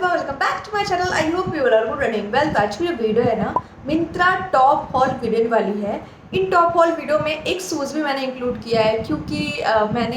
Shilpa, welcome back to my channel. I hope you are good running well. तो आज की जो वीडियो है ना, मिंत्रा टॉप हॉल वीडियो वाली है। इन टॉप हॉल वीडियो में एक शूज़ भी मैंने इंक्लूड किया है क्योंकि मैंने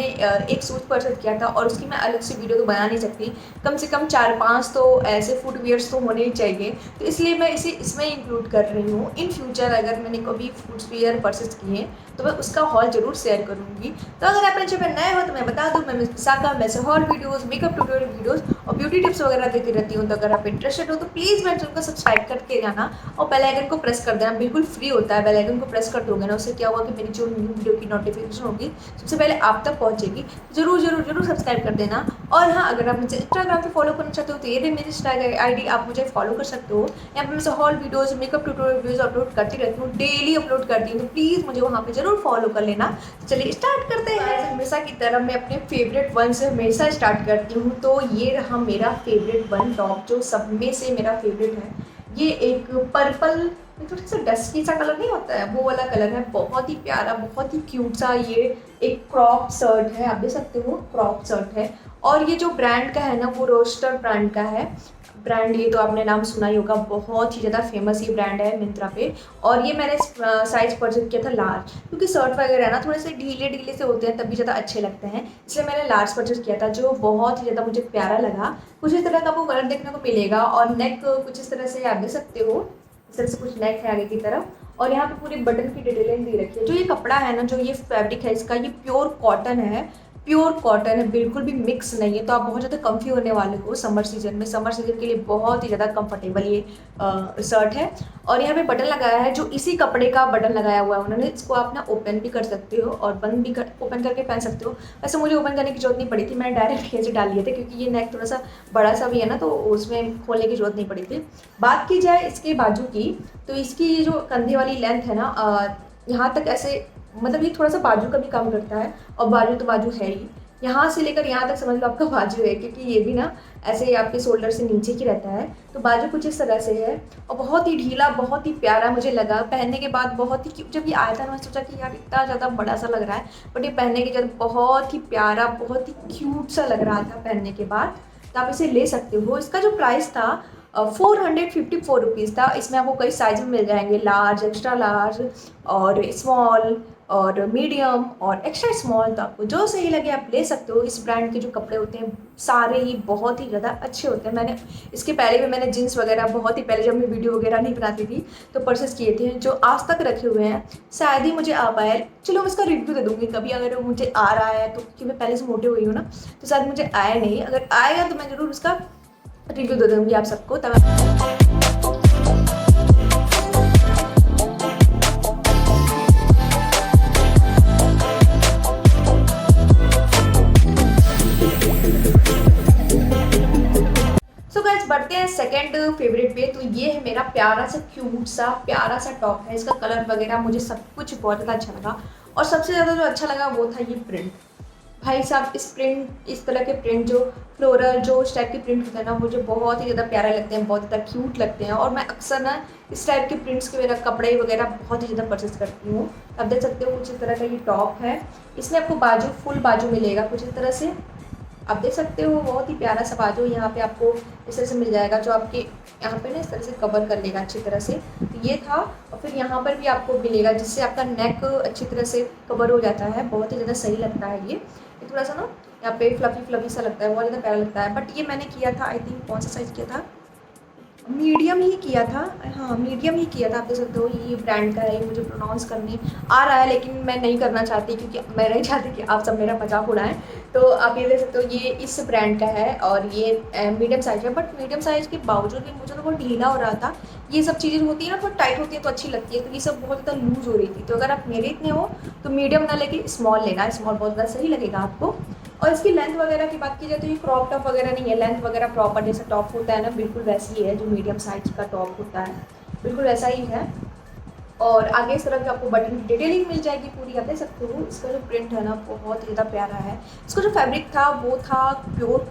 एक शूज़ परचेज किया था और उसकी मैं अलग से वीडियो तो बना नहीं सकती। कम से कम 4-5 तो ऐसे फुटवियर्स तो होने ही चाहिए, तो इसलिए मैं इसे इसमें इंक्लूड कर रही हूँ। इन फ्यूचर अगर मैंने कभी फुटवियर परचेज किए तो मैं उसका हॉल जरूर शेयर करूँगी। तो अगर आप मेरे चैनल नए हो तो मैं बता दूँ, मैं विशाखा में से hall videos, makeup tutorial videos और ब्यूटी टिप्स वगैरह देती रहती हूँ। तो अगर आप इंटरेस्टेड हो तो प्लीज़ मेरे चैनल को सब्सक्राइब करके जाना और बेल आइकन को प्रेस कर देना। बिल्कुल फ्री होता है, बेल आइकन को प्रेस कर दोगे ना, उससे क्या होगा कि मेरी जो न्यू वीडियो की नोटिफिकेशन होगी सबसे पहले आप तक पहुँचेगी। जरूर जरूर जरूर सब्सक्राइब कर देना। और हाँ, अगर आप मुझे इंस्टाग्राम पे फॉलो करना चाहते हो तो ये भी मेरी ID, आप मुझे फॉलो कर सकते हो। यहाँ पर मैं से hall videos, makeup tutorial videos upload करती रहती हूँ, डेली अपलोड करती हूँ, तो प्लीज़ मुझे वहाँ पे जरूर फॉलो कर लेना। तो चलिए स्टार्ट करते हैं। हमेशा की तरह मैं अपने फेवरेट वन से हमेशा स्टार्ट करती हूँ। तो ये रहा मेरा फेवरेट वन टॉप, जो सब में से मेरा फेवरेट है। ये एक पर्पल, थोड़ा सा डस्की सा कलर नहीं होता है, वो वाला कलर है। बहुत ही प्यारा, बहुत ही क्यूट सा ये एक क्रॉप शर्ट है, आप देख सकते हो क्रॉप शर्ट है। और ये जो ब्रांड का है ना, वो रोस्टर ब्रांड का है। ब्रांड ये तो आपने नाम सुना ही होगा, बहुत ही ज़्यादा फेमस ये ब्रांड है मिंत्रा पे। और ये मैंने साइज़ परचेज किया था लार्ज, क्योंकि शर्ट वगैरह है ना थोड़े से ढीले ढीले से होते हैं, तभी ज़्यादा अच्छे लगते हैं, इसलिए मैंने लार्ज परचेज किया था, जो बहुत ही ज़्यादा मुझे प्यारा लगा। कुछ इस तरह का आपको कलर देखने को मिलेगा और नेक कुछ इस तरह से आप देख सकते हो, इस तरह से कुछ नेक है आगे की तरफ। और यहाँ पे पूरी बटन की डिटेलिंग दी रखी है। जो ये कपड़ा है ना, जो ये फैब्रिक है इसका, ये प्योर कॉटन है, प्योर कॉटन है, बिल्कुल भी मिक्स नहीं है। तो आप बहुत ज़्यादा कम्फी होने वाले हो समर सीजन में। समर सीजन के लिए बहुत ही ज़्यादा कंफर्टेबल ये शर्ट है। और यहाँ पे बटन लगाया है, जो इसी कपड़े का बटन लगाया हुआ है उन्होंने। इसको आप ना ओपन भी कर सकते हो और बंद भी ओपन करके पहन सकते हो। वैसे मुझे ओपन करने की जरूरत नहीं पड़ी थी, मैंने डायरेक्ट खींच डाल लिए थे, क्योंकि ये नेक थोड़ा सा बड़ा सा भी है ना, तो उसमें खोलने की जरूरत नहीं पड़ी थी। बात की जाए इसके बाजू की, तो इसकी ये जो कंधे वाली लेंथ है ना, यहाँ तक ऐसे, मतलब ये थोड़ा सा बाजू का भी काम करता है। और बाजू तो बाजू है ही, यहाँ से लेकर यहाँ तक समझ लो आपका बाजू है, क्योंकि ये भी ना ऐसे आपके शोल्डर से नीचे की रहता है। तो बाजू कुछ इस तरह से है और बहुत ही ढीला, बहुत ही प्यारा मुझे लगा पहनने के बाद। बहुत ही, जब ये आया था ना, मैं सोचा कि यार इतना ज़्यादा बड़ा सा लग रहा है, बट ये पहनने के बाद बहुत ही प्यारा, बहुत ही क्यूट सा लग रहा था पहनने के बाद। तो आप इसे ले सकते हो। इसका जो प्राइस था 454 रुपीज़ था। इसमें आपको कई साइज में मिल जाएंगे, लार्ज, एक्स्ट्रा लार्ज और स्मॉल और मीडियम और एक्स्ट्रा स्मॉल। तो आपको जो सही लगे आप ले सकते हो। इस ब्रांड के जो कपड़े होते हैं सारे ही बहुत ही ज़्यादा अच्छे होते हैं। मैंने इसके पहले भी मैंने जीन्स वगैरह बहुत ही पहले, जब मैं वीडियो वगैरह नहीं बनाती थी, तो परचेस किए थे, जो आज तक रखे हुए हैं। शायद ही मुझे आ पाया, चलो मैं इसका रिव्यू दे दूँगी कभी, अगर वो मुझे आ रहा है तो, क्योंकि मैं पहले से मोटे हुई हूँ ना, तो शायद मुझे आया नहीं। अगर आएगा तो मैं ज़रूर उसका रिव्यू दे दूँगी आप सबको। तब बढ़ते हैं सेकंड फेवरेट पे। तो ये है मेरा प्यारा सा क्यूट सा प्यारा सा टॉप है। इसका कलर वगैरह मुझे सब कुछ बहुत ज़्यादा अच्छा लगा। और सबसे ज़्यादा जो अच्छा लगा वो था ये प्रिंट। भाई साहब, इस प्रिंट, इस तरह के प्रिंट, जो फ्लोरल, जो इस टाइप के प्रिंट होते हैं ना, मुझे बहुत ही ज़्यादा प्यारे लगते हैं, बहुत ज़्यादा क्यूट लगते हैं। और मैं अक्सर ना इस टाइप के प्रिंट्स के मेरा कपड़े वगैरह बहुत ही ज़्यादा परचेस करती हूँ। आप देख सकते हो कुछ इस तरह का ये टॉप है। इसमें आपको बाजू, फुल बाजू मिलेगा कुछ इस तरह से, आप देख सकते हो। बहुत ही प्यारा सा बाजू यहाँ पे आपको इस तरह से मिल जाएगा, जो आपके यहाँ पे ना इस तरह से कवर कर लेगा अच्छी तरह से। तो ये था। और फिर यहाँ पर भी आपको मिलेगा, जिससे आपका नेक अच्छी तरह से कवर हो जाता है। बहुत ही ज़्यादा सही लगता है ये थोड़ा सा ना यहाँ पे फ्लफी फ्लफी सा लगता है, बहुत ज़्यादा प्यारा लगता है। बट ये मैंने किया था, आई थिंक कौन सा साइज़ किया था, मीडियम ही किया था। हाँ, मीडियम ही किया था। आप देख सकते हो ये ब्रांड का है, ये मुझे प्रोनाउंस करने आ रहा है, लेकिन मैं नहीं करना चाहती, क्योंकि मैं नहीं चाहती कि आप सब मेरा मजाक उड़ाएं। तो आप ये देख सकते हो, ये इस ब्रांड का है और ये मीडियम साइज़ है। बट मीडियम साइज़ के बावजूद भी मुझे तो बहुत ढीला हो रहा था। ये सब चीज़ें होती है ना, बहुत टाइट होती है तो अच्छी लगती है, तो ये सब बहुत ज़्यादा लूज़ हो रही थी। तो अगर आप मेरे इतने हो तो मीडियम ना लेके स्मॉल लेना, स्मॉल बहुत ज़्यादा सही लगेगा आपको। और इसकी लेंथ वगैरह की बात की जाए तो ये क्रॉप टॉप वगैरह नहीं है, लेंथ वगैरह प्रॉपर जैसा टॉप होता है ना, बिल्कुल वैसी ही है जो मीडियम साइज का टॉप होता है, बिल्कुल वैसा ही है। और आगे इस तरह की आपको बटन की डिटेलिंग मिल जाएगी पूरी। आप देख सकते हो इसका जो प्रिंट है ना बहुत ज़्यादा प्यारा है। इसका जो फैब्रिक था वो था प्योर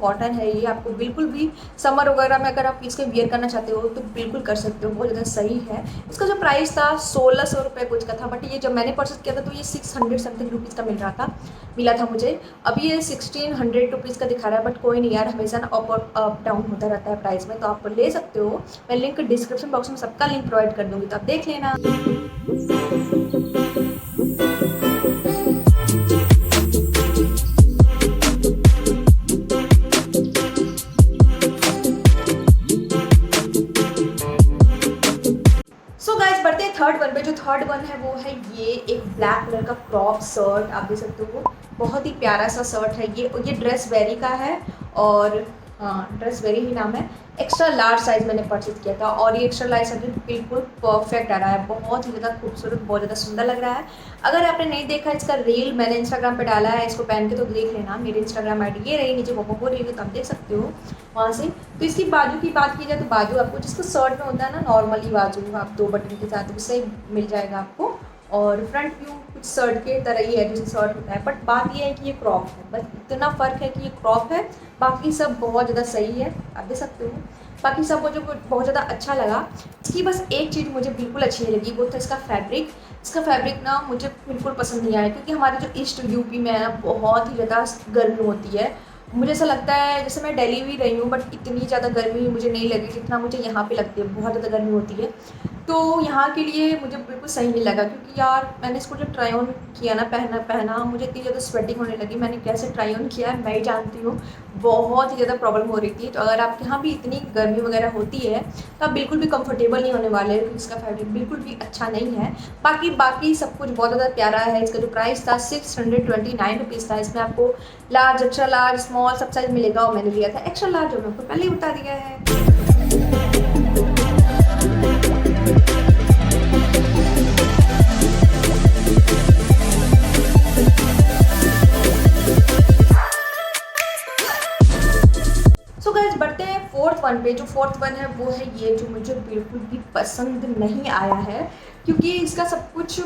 कॉटन है ये। आपको बिल्कुल भी समर वगैरह में अगर आप इसके वियर करना चाहते हो तो बिल्कुल कर सकते हो, बहुत ज़्यादा सही है। इसका जो प्राइस था 1600 रुपये कुछ का था, बट ये जब मैंने परचेस किया था तो ये 600 समथिंग रुपीज़ का मिला था मुझे। अभी ये 1600 रुपीज़ का दिखा रहा है, बट कोई नहीं यार, हमेशा ना अप डाउन होता रहता है प्राइस में, तो आप ले सकते हो। मैं लिंक डिस्क्रिप्शन बॉक्स में सबका लिंक प्रोवाइड कर दूँगी, तो आप देख लेना। सो गाइस बढ़ते हैं थर्ड वन पे। जो थर्ड वन है वो है ये एक ब्लैक कलर का क्रॉप शर्ट। आप देख सकते हो बहुत ही प्यारा सा शर्ट है ये ड्रेस वेरी का है, और ड्रेस वेरी ही नाम है। एक्स्ट्रा लार्ज साइज़ मैंने परचेज किया था, और ये एक्स्ट्रा लार्ज साइज बिल्कुल परफेक्ट आ रहा है, बहुत ही ज़्यादा खूबसूरत, बहुत ज़्यादा सुंदर लग रहा है। अगर आपने नहीं देखा इसका रील मैंने इंस्टाग्राम पे डाला है इसको पहन के, तो देख लेना। मेरी इंस्टाग्राम आईडी ये रही, नीचे वो रही, तो आप देख सकते हो वहाँ से। तो इसकी बाजू की बात की जाए तो बाजू आपको जिसको शर्ट में होता है ना नॉर्मली बाजू, आप 2 बटन के साथ उससे मिल जाएगा आपको। और फ्रंट व्यू कुछ शर्ट के तरह ही है जैसे शर्ट होता है, बट बात ये है कि ये क्रॉप है, बस इतना फ़र्क है कि ये क्रॉप है, बाकी सब बहुत ज़्यादा सही है। आप देख सकते हो बाकी सब मुझे बहुत ज़्यादा अच्छा लगा। इसकी बस एक चीज़ मुझे बिल्कुल अच्छी नहीं लगी, वो था इसका फैब्रिक। इसका फैब्रिक ना मुझे बिल्कुल पसंद नहीं आया, क्योंकि हमारे जो ईस्ट यूपी में है ना बहुत ही ज़्यादा गर्मी होती है। मुझे ऐसा लगता है जैसे मैं दिल्ली भी रही हूँ, बट इतनी ज़्यादा गर्मी मुझे नहीं लगी जितना मुझे यहाँ पे लगती है, बहुत ज़्यादा गर्मी होती है। तो यहाँ के लिए मुझे बिल्कुल सही नहीं लगा, क्योंकि यार मैंने इसको जब ट्राई ऑन किया ना पहना मुझे इतनी ज़्यादा स्वेटिंग होने लगी। मैंने कैसे ट्राई ऑन किया है मैं ही जानती हूँ, बहुत ही ज़्यादा प्रॉब्लम हो रही थी। तो अगर आपके यहाँ भी इतनी गर्मी वगैरह होती है तो आप बिल्कुल भी कंफर्टेबल नहीं होने वाले, क्योंकि इसका फैब्रिक बिल्कुल भी अच्छा नहीं है। बाकी सब कुछ बहुत ज़्यादा प्यारा है। इसका जो प्राइस था 629 रुपीज़ था। इसमें आपको लार्ज, एक्स्ट्रा लार्ज, स्मॉल सब साइज़ मिलेगा, और मैंने लिया था एक्स्ट्रा लार्ज, जो मैं आपको पहले ही बता दिया है। सो गाइस बढ़ते हैं फोर्थ वन पे। जो फोर्थ वन है वो है ये, जो मुझे बिल्कुल भी पसंद नहीं आया है, क्योंकि इसका सब कुछ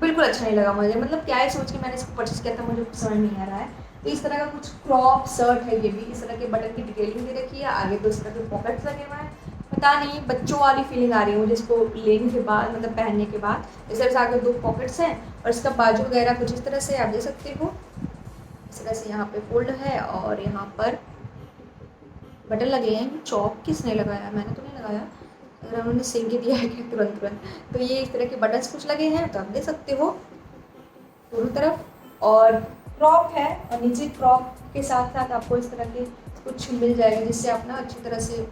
बिल्कुल अच्छा नहीं लगा मुझे। मतलब क्या है सोच के मैंने इसको परचेस किया था, मुझे समझ नहीं आ रहा है। तो इस तरह का कुछ क्रॉप शर्ट है ये भी, इस तरह के बटन की डिटेलिंग दे रखी है, आगे तो इस तरह के पॉकेट्स लगे हुए हैं। पता नहीं बच्चों वाली फीलिंग आ रही है मुझे इसको लेने के बाद, मतलब पहनने के बाद। इस तरह से आगे 2 पॉकेट्स हैं, और इसका बाजू वगैरह कुछ इस तरह से आप देख सकते हो। इस तरह से यहाँ पे फोल्ड है, और यहाँ पर बटन लगे हैं। चौक किसने लगाया, मैंने तो नहीं लगाया, अगर उन्होंने सिंक ही दिया है कि तुरंत। तो ये इस तरह के बटन्स कुछ लगे हैं, तो आप देख सकते हो दोनों तरफ। और क्रॉप है, और नीचे क्रॉप के साथ साथ आपको इस तरह के कुछ मिल जाएगा, जिससे आप ना अच्छी तरह से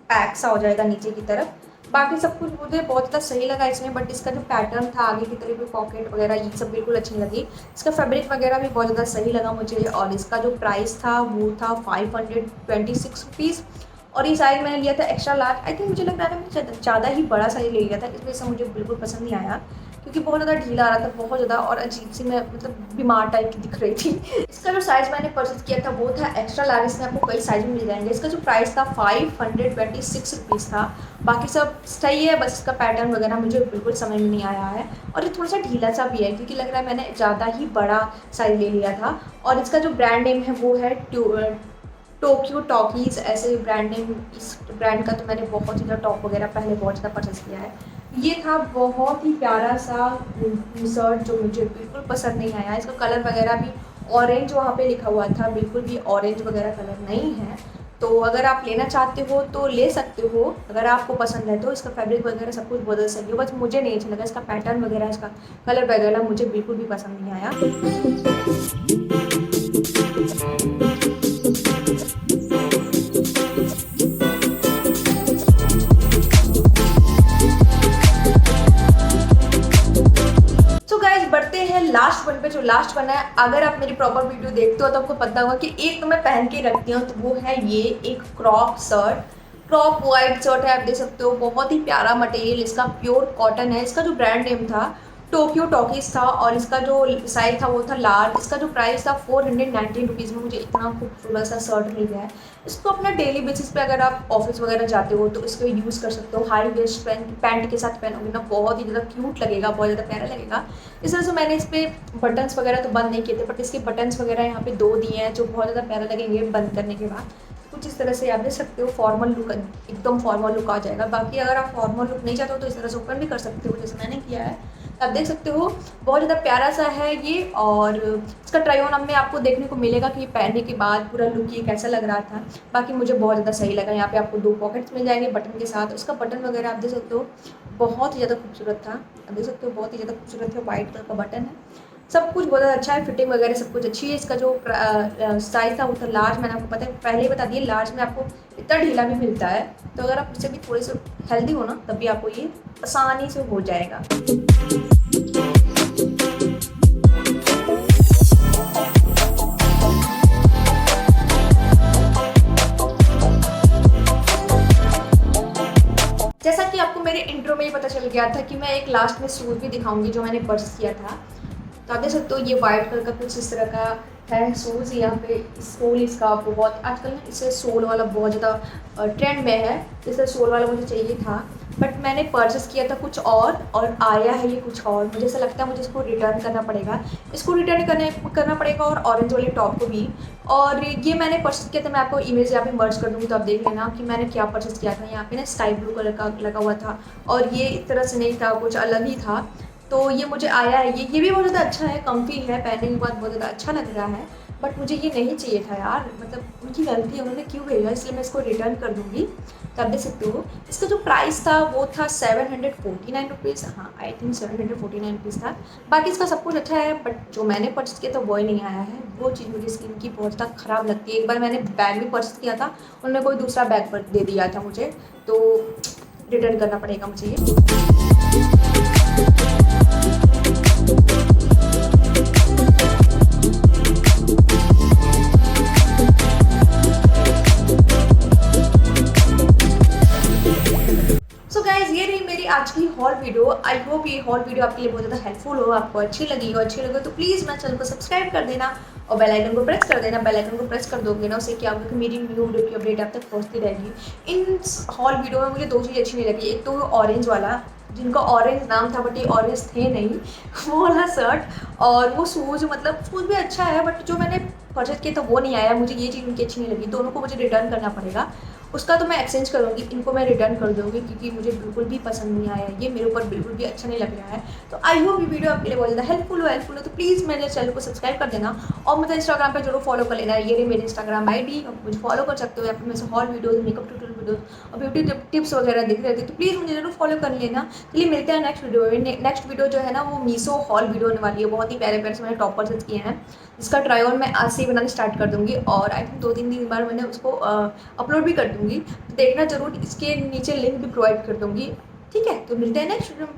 पैक सा हो जाएगा नीचे की तरफ। बाकी सब कुछ मुझे बहुत ज़्यादा सही लगा इसमें, बट इसका जो पैटर्न था आगे की तरफ पॉकेट वगैरह ये सब बिल्कुल अच्छी नहीं लगी। इसका फैब्रिक वगैरह भी बहुत ज़्यादा सही लगा मुझे, और इसका जो प्राइस था वो था 526 रुपीज़। और ये साइज़ मैंने लिया था एक्स्ट्रा लार्ज। आई थिंक मुझे लग रहा था मैंने ज़्यादा ही बड़ा साइज़ ले लिया था, इस वजह से मुझे बिल्कुल पसंद नहीं आया, क्योंकि बहुत ज़्यादा ढीला आ रहा था, बहुत ज़्यादा, और अजीब सी मैं मतलब बीमार टाइप की दिख रही थी। इसका जो साइज़ मैंने परचेज किया था वो था एक्स्ट्रा लार्ज। इसमें आपको कई साइज में मिल जाएंगे। इसका जो प्राइस था 526 रुपीज़ था। बाकी सब सही है, बस इसका पैटर्न वगैरह मुझे बिल्कुल समझ में नहीं आया है, और ये थोड़ा सा ढीला सा भी है, क्योंकि लग रहा है मैंने ज़्यादा ही बड़ा साइज़ ले लिया था। और इसका जो ब्रांड नेम है वो है टोक्यो टॉकीज़, ऐसे ब्रांड नेम। इस ब्रांड का तो मैंने बहुत ही ज़्यादा टॉप वगैरह पहले बहुत ज़्यादा परचेस किया है। ये था बहुत ही प्यारा सा शर्ट, जो मुझे बिल्कुल पसंद नहीं आया। इसका कलर वगैरह भी ऑरेंज वहाँ पे लिखा हुआ था, बिल्कुल भी ऑरेंज वगैरह कलर नहीं है। तो अगर आप लेना चाहते हो तो ले सकते हो, अगर आपको पसंद है तो। इसका फैब्रिक वगैरह सब कुछ बदल सकते हो, बस मुझे नहीं अच्छा लगा। इसका पैटर्न वगैरह, इसका कलर वगैरह मुझे बिल्कुल भी पसंद नहीं आया। बढ़ते हैं लास्ट वन पे। जो लास्ट वन है, अगर आप मेरी प्रॉपर वीडियो देखते हो तो आपको पता होगा कि एक तो मैं पहन के रखती हूँ, तो वो है ये एक crop shirt. Crop white shirt है, आप देख सकते हो, बहुत ही प्यारा मटेरियल, इसका प्योर कॉटन है। इसका जो ब्रांड नेम था टोक्यो टॉकीज़ था और इसका जो साइज़ था वो था लार्ज। इसका जो प्राइस था 419 रुपीज़ में मुझे इतना खूबसूरत सा शर्ट मिल गया है। इसको अपना डेली बेसिस पे अगर आप ऑफिस वगैरह जाते हो तो इसको यूज़ कर सकते हो। हाई वेस्ट पैंट के साथ पहनोगे ना, बहुत ही ज़्यादा क्यूट लगेगा, बहुत ज़्यादा प्यारा लगेगा। इस तरह से मैंने इस पर बटन्स वगैरह तो बंद नहीं किए थे, बट इसके बटन्स वगैरह यहाँ पे 2 दिए हैं जो बहुत ज़्यादा प्यारा लगेंगे बंद करने के बाद। कुछ इस तरह से आप देख सकते हो, फॉर्मल लुक, एकदम फॉर्मल लुक आ जाएगा। बाकी अगर आप फॉर्मल लुक नहीं चाहते हो तो इस तरह से ओपन भी कर सकते हो जैसे मैंने किया है। आप देख सकते हो बहुत ज़्यादा प्यारा सा है ये। और इसका ट्राई ऑन अब में आपको देखने को मिलेगा कि पहनने के बाद पूरा लुक ये कैसा लग रहा था। बाकी मुझे बहुत ज़्यादा सही लगा। यहाँ पे आपको 2 पॉकेट्स मिल जाएंगे बटन के साथ। उसका बटन वगैरह आप देख सकते हो बहुत ही ज़्यादा खूबसूरत था। आप देख सकते हो बहुत ही ज़्यादा खूबसूरत है, वाइट कलर का बटन है। सब कुछ बहुत ज़्यादा अच्छा है, फिटिंग वगैरह सब कुछ अच्छी है। इसका जो साइज़ था वो था लार्ज। मैंने आपको पता है पहले ही बता दिया, लार्ज में आपको इतना ढीला भी मिलता है। तो अगर आप उससे भी थोड़े से हेल्दी हो ना तब भी आपको ये आसानी से हो जाएगा। जैसा कि आपको मेरे इंट्रो में ही पता चल गया था कि मैं एक लास्ट में शूज़ भी दिखाऊंगी जो मैंने परचेस किया था। तो आप देख सकते हो ये वाइट कलर का कुछ इस तरह का है शूज़। यहाँ पे सोल इसका आपको बहुत आजकल ना इससे सोल वाला बहुत ज़्यादा ट्रेंड में है, इससे सोल वाला मुझे चाहिए था। बट मैंने परचेस किया था कुछ और आया है ये कुछ और। मुझे ऐसा लगता है मुझे इसको रिटर्न करना पड़ेगा। इसको रिटर्न करना पड़ेगा और ऑरेंज वाले टॉप को भी। और ये मैंने परचेस किया था, मैं आपको इमेज यहाँ पे मर्ज कर दूँगी तो आप देख लेना कि मैंने क्या परचेस किया था। यहाँ पे ना स्काई ब्लू कलर का लगा हुआ था और ये इस तरह से नहीं था, कुछ अलग ही था। तो ये मुझे आया है, ये भी बहुत ज़्यादा अच्छा है, कम्फी है, पहनने के बाद बहुत ज़्यादा अच्छा लग रहा है। बट मुझे ये नहीं चाहिए था यार, मतलब उनकी गलती है, उन्होंने क्यों भेजा, इसलिए मैं इसको रिटर्न कर दूँगी। तो आप देख सकते हो इसका जो प्राइस था वो था 749 रुपीज़। हाँ, आई थिंक 749 रुपीज़ था। बाकी इसका सब कुछ अच्छा है, बट जो मैंने परचेस किया था वो ही नहीं आया है। वो चीज़ मुझे स्किन की बहुत ज़्यादा ख़राब लगती है। एक बार मैंने बैग भी परचेस किया था, उन्होंने कोई दूसरा बैग पर दे दिया था मुझे, तो रिटर्न करना पड़ेगा मुझे ये। सो गाइज ये रही मेरी आज की हॉल वीडियो। आई होप ये हॉल वीडियो आपके लिए बहुत ज़्यादा हेल्पफुल हो, आपको अच्छी लगी तो प्लीज़ मेरे चैनल को सब्सक्राइब कर देना और बेल आइकन को प्रेस कर देना। बेल आइकन को प्रेस कर दोगे ना, उससे क्या होगा कि मेरी न्यू वीडियो की अपडेट आप तक पहुंचती रहेगी। इन हॉल वीडियो में मुझे 2 चीज़ अच्छी नहीं लगी। एक तो ऑरेंज वाला, जिनका ऑरेंज नाम था बट ये ऑरेंज थे नहीं, वो वाला शर्ट। और वो शूज़, मतलब शूज़ भी अच्छा है बट जो मैंने परचेज किया था वो नहीं आया। मुझे ये चीज़ उनकी अच्छी नहीं लगी, दोनों को मुझे रिटर्न करना पड़ेगा। उसका तो मैं एक्सचेंज करूँगी, इनको मैं रिटर्न कर दूँगी क्योंकि मुझे बिल्कुल भी पसंद नहीं आया, ये मेरे ऊपर बिल्कुल भी अच्छा नहीं लग रहा है। तो आई होप ये वीडियो आपके लिए बहुत ज़्यादा हेल्पफुल हो तो प्लीज़ मेरे चैनल को सब्सक्राइब कर देना और मुझे इंस्टाग्राम पे जरूर फॉलो कर लेना। ये रही मेरी इंस्टाग्राम ID, आप मुझे फॉलो कर सकते हो। यहाँ पर मेरे से hall videos, makeup tutorial videos और ब्यूटी टिप्स वगैरह दिख रहे थे, तो प्लीज़ मुझे जरूर फॉलो कर लेना। चलिए मिलते हैं नेक्स्ट वीडियो में। नेक्स्ट वीडियो जो है ना वो मीशो हॉल वीडियो होने वाली है। बहुत ही प्यारे प्यारे से मैंने टॉप परचेज किए हैं, जिसका ट्राई ऑन मैं आज से ही बनाना स्टार्ट कर दूँगी और आई थिंक 2-3 दिन बाद मैंने उसको अपलोड भी कर दूँगी। तो देखना ज़रूर, इसके नीचे लिंक भी प्रोवाइड कर दूँगी। ठीक है, तो मिलते हैं नेक्स्ट वीडियो में।